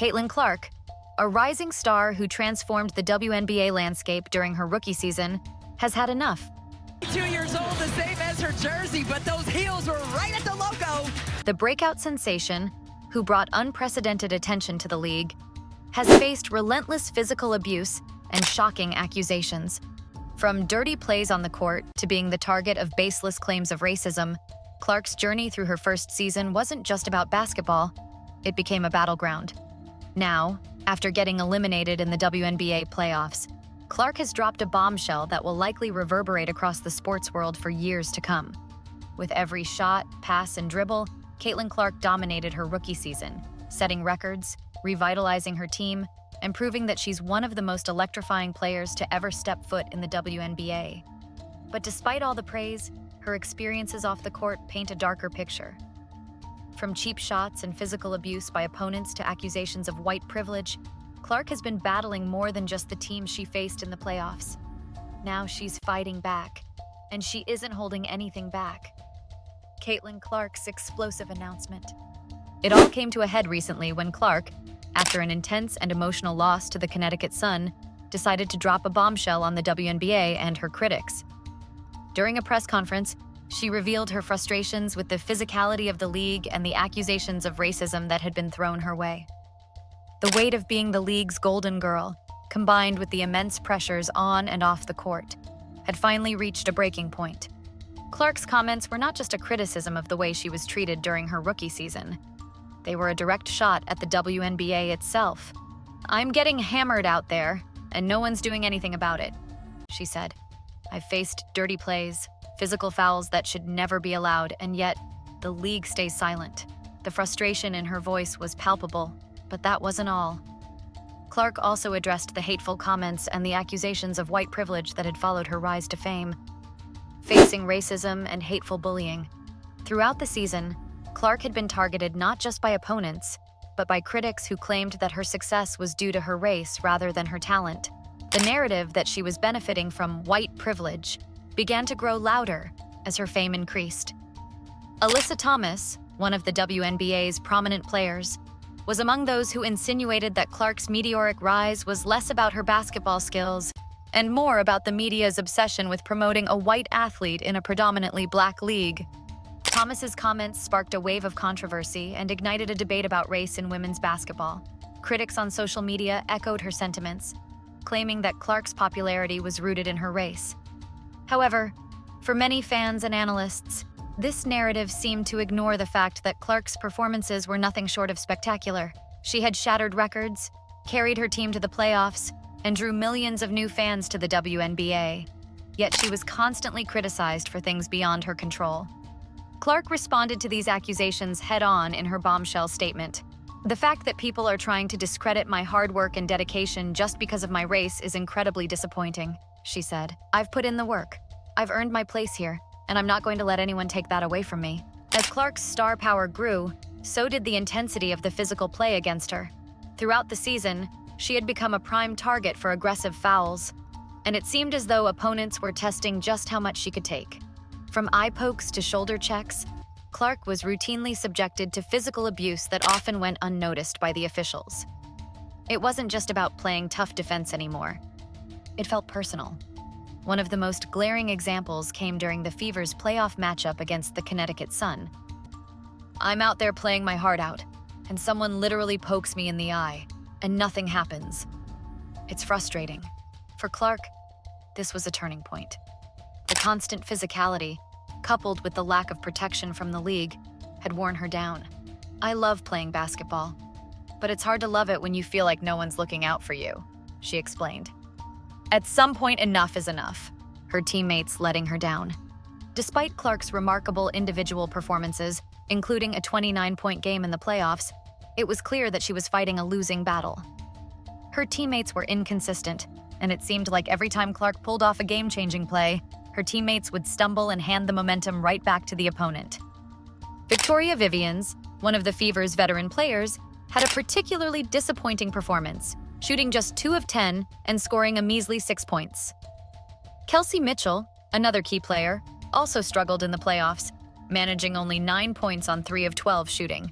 Caitlin Clark, a rising star who transformed the WNBA landscape during her rookie season, has had enough. 2 years old, the same as her jersey, but those heels were right at the logo. The breakout sensation, who brought unprecedented attention to the league, has faced relentless physical abuse and shocking accusations. From dirty plays on the court to being the target of baseless claims of racism, Clark's journey through her first season wasn't just about basketball, it became a battleground. Now, after getting eliminated in the WNBA playoffs, Clark has dropped a bombshell that will likely reverberate across the sports world for years to come. With every shot, pass, and dribble, Caitlin Clark dominated her rookie season, setting records, revitalizing her team, and proving that she's one of the most electrifying players to ever step foot in the WNBA. But despite all the praise, her experiences off the court paint a darker picture. From cheap shots and physical abuse by opponents to accusations of white privilege, Clark has been battling more than just the teams she faced in the playoffs. Now she's fighting back, and she isn't holding anything back. Caitlin Clark's explosive announcement. It all came to a head recently when Clark, after an intense and emotional loss to the Connecticut Sun, decided to drop a bombshell on the WNBA and her critics. During a press conference, she revealed her frustrations with the physicality of the league and the accusations of racism that had been thrown her way. The weight of being the league's golden girl, combined with the immense pressures on and off the court, had finally reached a breaking point. Clark's comments were not just a criticism of the way she was treated during her rookie season. They were a direct shot at the WNBA itself. "I'm getting hammered out there, and no one's doing anything about it," she said. "I've faced dirty plays, physical fouls that should never be allowed, and yet the league stays silent." The frustration in her voice was palpable, but that wasn't all. Clark also addressed the hateful comments and the accusations of white privilege that had followed her rise to fame, facing racism and hateful bullying. Throughout the season, Clark had been targeted not just by opponents, but by critics who claimed that her success was due to her race rather than her talent. The narrative that she was benefiting from white privilege began to grow louder as her fame increased. Alyssa Thomas, one of the WNBA's prominent players, was among those who insinuated that Clark's meteoric rise was less about her basketball skills and more about the media's obsession with promoting a white athlete in a predominantly black league. Thomas's comments sparked a wave of controversy and ignited a debate about race in women's basketball. Critics on social media echoed her sentiments, claiming that Clark's popularity was rooted in her race. However, for many fans and analysts, this narrative seemed to ignore the fact that Clark's performances were nothing short of spectacular. She had shattered records, carried her team to the playoffs, and drew millions of new fans to the WNBA. Yet she was constantly criticized for things beyond her control. Clark responded to these accusations head-on in her bombshell statement. "The fact that people are trying to discredit my hard work and dedication just because of my race is incredibly disappointing," she said. "I've put in the work. I've earned my place here, and I'm not going to let anyone take that away from me." As Clark's star power grew, so did the intensity of the physical play against her. Throughout the season, she had become a prime target for aggressive fouls, and it seemed as though opponents were testing just how much she could take. From eye pokes to shoulder checks, Clark was routinely subjected to physical abuse that often went unnoticed by the officials. It wasn't just about playing tough defense anymore. It felt personal. One of the most glaring examples came during the Fever's playoff matchup against the Connecticut Sun. "I'm out there playing my heart out, and someone literally pokes me in the eye, and nothing happens. It's frustrating." For Clark, this was a turning point. The constant physicality, coupled with the lack of protection from the league, had worn her down. "I love playing basketball, but it's hard to love it when you feel like no one's looking out for you," she explained. At some point, enough is enough, her teammates letting her down. Despite Clark's remarkable individual performances, including a 29-point game in the playoffs, it was clear that she was fighting a losing battle. Her teammates were inconsistent, and it seemed like every time Clark pulled off a game-changing play, her teammates would stumble and hand the momentum right back to the opponent. Victoria Vivians, one of the Fever's veteran players, had a particularly disappointing performance, shooting just 2 of 10 and scoring a measly 6 points. Kelsey Mitchell, another key player, also struggled in the playoffs, managing only 9 points on 3 of 12 shooting.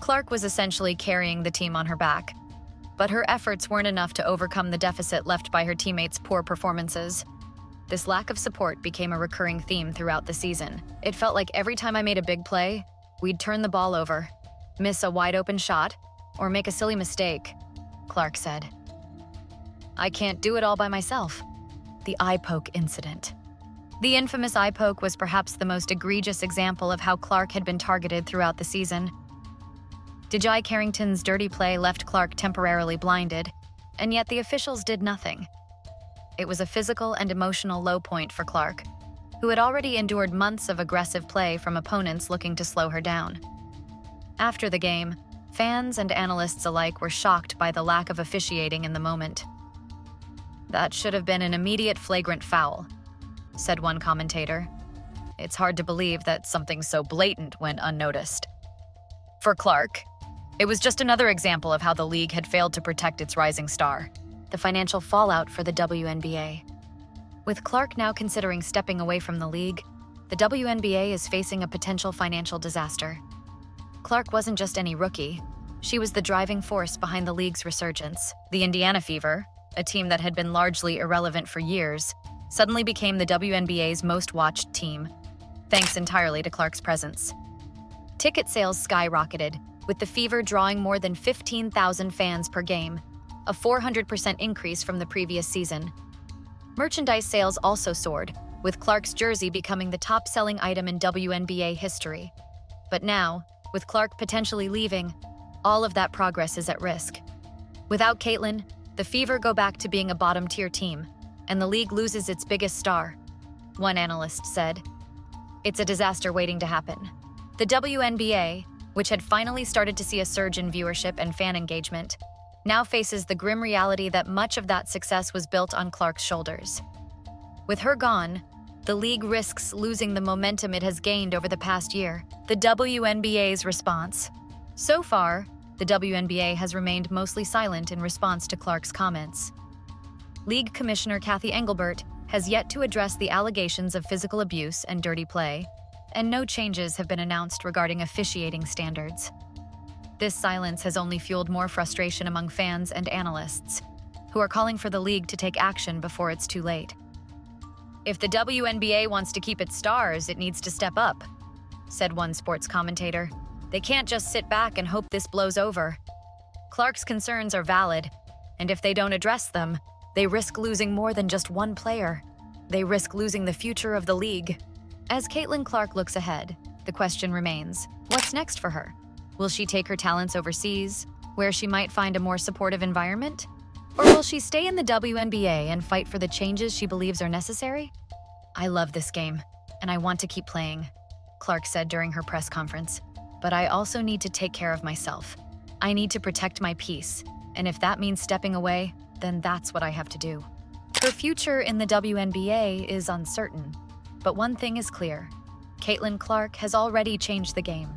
Clark was essentially carrying the team on her back, but her efforts weren't enough to overcome the deficit left by her teammates' poor performances. This lack of support became a recurring theme throughout the season. It felt like every time I made a big play, we'd turn the ball over, miss a wide-open shot, or make a silly mistake, Clark said. I can't do it all by myself. The eye poke incident. The infamous eye poke was perhaps the most egregious example of how Clark had been targeted throughout the season. Dejai Carrington's dirty play left Clark temporarily blinded, and yet the officials did nothing. It was a physical and emotional low point for Clark, who had already endured months of aggressive play from opponents looking to slow her down. After the game, fans and analysts alike were shocked by the lack of officiating in the moment. That should have been an immediate flagrant foul, said one commentator. It's hard to believe that something so blatant went unnoticed. For Clark, it was just another example of how the league had failed to protect its rising star. The financial fallout for the WNBA. With Clark now considering stepping away from the league, the WNBA is facing a potential financial disaster. Clark wasn't just any rookie. She was the driving force behind the league's resurgence. The Indiana Fever, a team that had been largely irrelevant for years, suddenly became the WNBA's most watched team, thanks entirely to Clark's presence. Ticket sales skyrocketed, with the Fever drawing more than 15,000 fans per game, a 400% increase from the previous season. Merchandise sales also soared, with Clark's jersey becoming the top-selling item in WNBA history. But now, with Clark potentially leaving, all of that progress is at risk. Without Caitlin, the Fever go back to being a bottom-tier team, and the league loses its biggest star, one analyst said. It's a disaster waiting to happen. The WNBA, which had finally started to see a surge in viewership and fan engagement, now faces the grim reality that much of that success was built on Clark's shoulders. With her gone, the league risks losing the momentum it has gained over the past year. The WNBA's response. So far, the WNBA has remained mostly silent in response to Clark's comments. League Commissioner Kathy Engelbert has yet to address the allegations of physical abuse and dirty play, and no changes have been announced regarding officiating standards. This silence has only fueled more frustration among fans and analysts, who are calling for the league to take action before it's too late. If the WNBA wants to keep its stars, it needs to step up, said one sports commentator. They can't just sit back and hope this blows over. Clark's concerns are valid, and if they don't address them, they risk losing more than just one player. They risk losing the future of the league. As Caitlin Clark looks ahead, the question remains, what's next for her? Will she take her talents overseas, where she might find a more supportive environment? Or will she stay in the WNBA and fight for the changes she believes are necessary? I love this game, and I want to keep playing, Clark said during her press conference. But I also need to take care of myself. I need to protect my peace, and if that means stepping away, then that's what I have to do. Her future in the WNBA is uncertain, but one thing is clear. Caitlin Clark has already changed the game,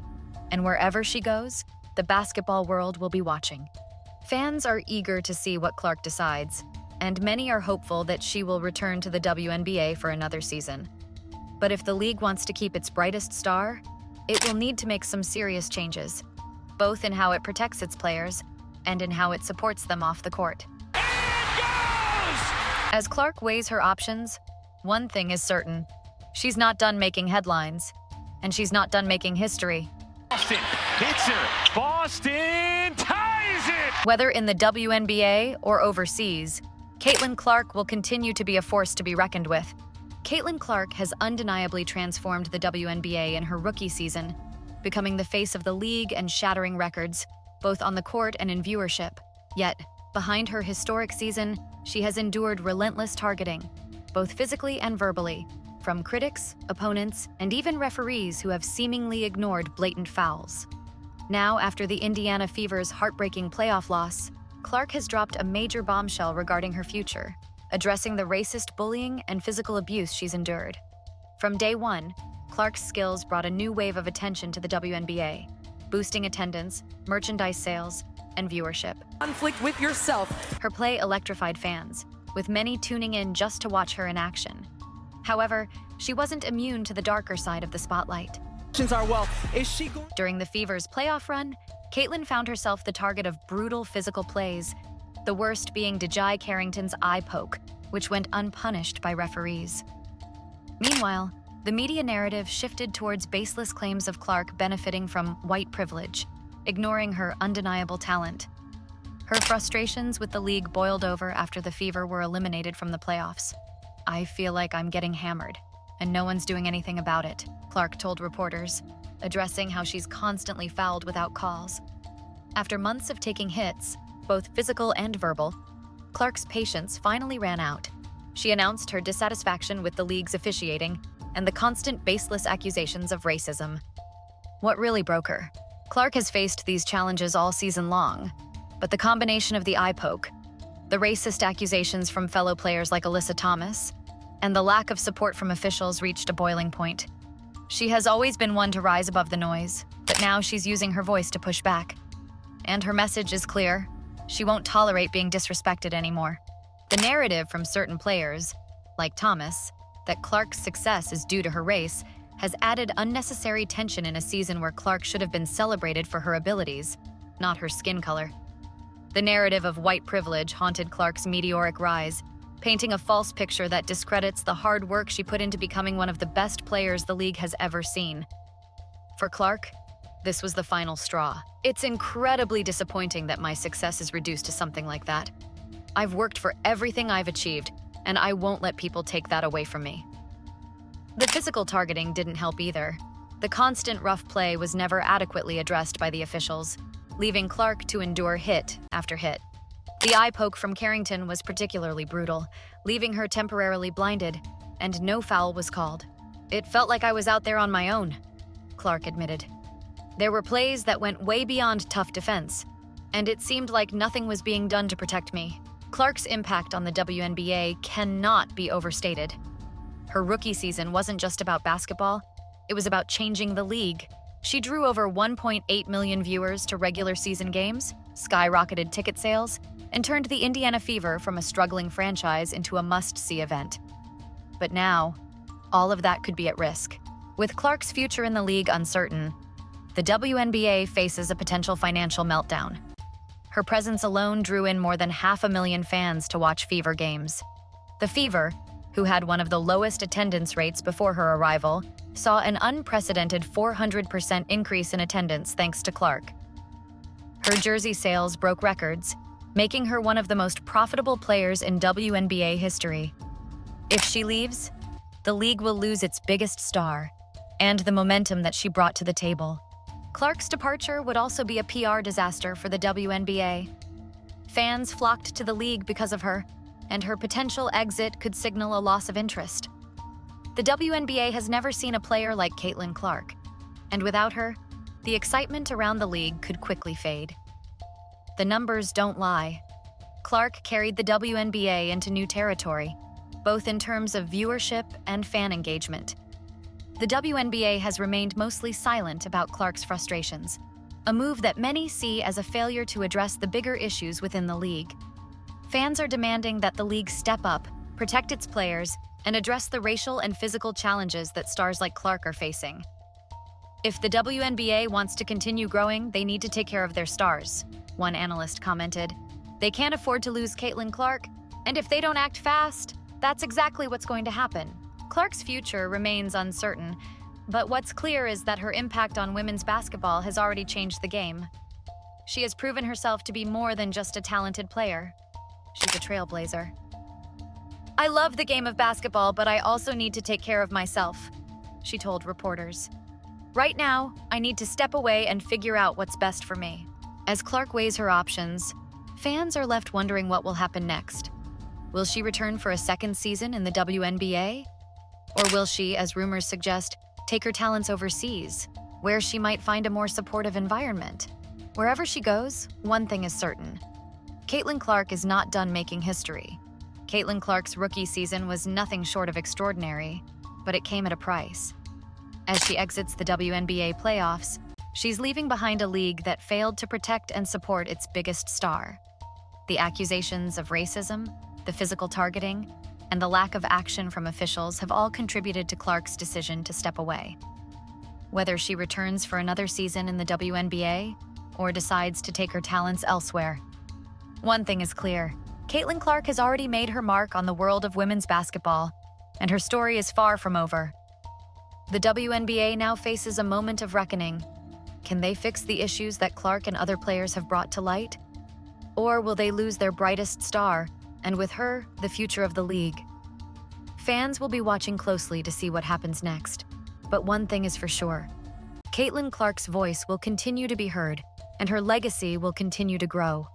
and wherever she goes, the basketball world will be watching. Fans are eager to see what Clark decides, and many are hopeful that she will return to the WNBA for another season. But if the league wants to keep its brightest star, it will need to make some serious changes, both in how it protects its players and in how it supports them off the court. As Clark weighs her options, one thing is certain. She's not done making headlines, and she's not done making history. Boston hits her. Boston ties it! Whether in the WNBA or overseas, Caitlin Clark will continue to be a force to be reckoned with. Caitlin Clark has undeniably transformed the WNBA in her rookie season, becoming the face of the league and shattering records, both on the court and in viewership. Yet, behind her historic season, she has endured relentless targeting, both physically and verbally, from critics, opponents, and even referees who have seemingly ignored blatant fouls. Now, after the Indiana Fever's heartbreaking playoff loss, Clark has dropped a major bombshell regarding her future, addressing the racist bullying and physical abuse she's endured. From day one, Clark's skills brought a new wave of attention to the WNBA, boosting attendance, merchandise sales, and viewership. Conflict with yourself. Her play electrified fans, with many tuning in just to watch her in action. However, she wasn't immune to the darker side of the spotlight. Are, well, is she going? During the Fever's playoff run, Caitlin found herself the target of brutal physical plays, the worst being Dejai Carrington's eye poke, which went unpunished by referees. Meanwhile, the media narrative shifted towards baseless claims of Clark benefiting from white privilege, ignoring her undeniable talent. Her frustrations with the league boiled over after the Fever were eliminated from the playoffs. "I feel like I'm getting hammered, and no one's doing anything about it," Clark told reporters, addressing how she's constantly fouled without calls. After months of taking hits, both physical and verbal, Clark's patience finally ran out. She announced her dissatisfaction with the league's officiating and the constant baseless accusations of racism. What really broke her? Clark has faced these challenges all season long, but the combination of the eye poke, the racist accusations from fellow players like Alyssa Thomas, and the lack of support from officials reached a boiling point. She has always been one to rise above the noise, but now she's using her voice to push back. And her message is clear: she won't tolerate being disrespected anymore. The narrative from certain players, like Thomas, that Clark's success is due to her race, has added unnecessary tension in a season where Clark should have been celebrated for her abilities, not her skin color. The narrative of white privilege haunted Clark's meteoric rise, painting a false picture that discredits the hard work she put into becoming one of the best players the league has ever seen. For Clark, this was the final straw. "It's incredibly disappointing that my success is reduced to something like that. I've worked for everything I've achieved, and I won't let people take that away from me." The physical targeting didn't help either. The constant rough play was never adequately addressed by the officials, leaving Clark to endure hit after hit. The eye poke from Carrington was particularly brutal, leaving her temporarily blinded, and no foul was called. "It felt like I was out there on my own," Clark admitted. "There were plays that went way beyond tough defense, and it seemed like nothing was being done to protect me." Clark's impact on the WNBA cannot be overstated. Her rookie season wasn't just about basketball, it was about changing the league. She drew over 1.8 million viewers to regular season games, skyrocketed ticket sales, and turned the Indiana Fever from a struggling franchise into a must-see event. But now, all of that could be at risk. With Clark's future in the league uncertain, the WNBA faces a potential financial meltdown. Her presence alone drew in more than 500,000 fans to watch Fever games. The Fever, who had one of the lowest attendance rates before her arrival, saw an unprecedented 400% increase in attendance thanks to Clark. Her jersey sales broke records, making her one of the most profitable players in WNBA history. If she leaves, the league will lose its biggest star and the momentum that she brought to the table. Clark's departure would also be a PR disaster for the WNBA. Fans flocked to the league because of her, and her potential exit could signal a loss of interest. The WNBA has never seen a player like Caitlin Clark, and without her, the excitement around the league could quickly fade. The numbers don't lie. Clark carried the WNBA into new territory, both in terms of viewership and fan engagement. The WNBA has remained mostly silent about Clark's frustrations, a move that many see as a failure to address the bigger issues within the league. Fans are demanding that the league step up, protect its players, and address the racial and physical challenges that stars like Clark are facing. If the WNBA wants to continue growing, they need to take care of their stars, one analyst commented. "They can't afford to lose Caitlin Clark, and if they don't act fast, that's exactly what's going to happen." Clark's future remains uncertain, but what's clear is that her impact on women's basketball has already changed the game. She has proven herself to be more than just a talented player. She's a trailblazer. "I love the game of basketball, but I also need to take care of myself," she told reporters. "Right now, I need to step away and figure out what's best for me." As Clark weighs her options, fans are left wondering what will happen next. Will she return for a second season in the WNBA? Or will she, as rumors suggest, take her talents overseas, where she might find a more supportive environment? Wherever she goes, one thing is certain. Caitlin Clark is not done making history. Caitlin Clark's rookie season was nothing short of extraordinary, but it came at a price. As she exits the WNBA playoffs, she's leaving behind a league that failed to protect and support its biggest star. The accusations of racism, the physical targeting, and the lack of action from officials have all contributed to Clark's decision to step away. Whether she returns for another season in the WNBA or decides to take her talents elsewhere. One thing is clear. Caitlin Clark has already made her mark on the world of women's basketball, and her story is far from over. The WNBA now faces a moment of reckoning. Can they fix the issues that Clark and other players have brought to light? Or will they lose their brightest star, and with her, the future of the league? Fans will be watching closely to see what happens next. But one thing is for sure. Caitlin Clark's voice will continue to be heard, and her legacy will continue to grow.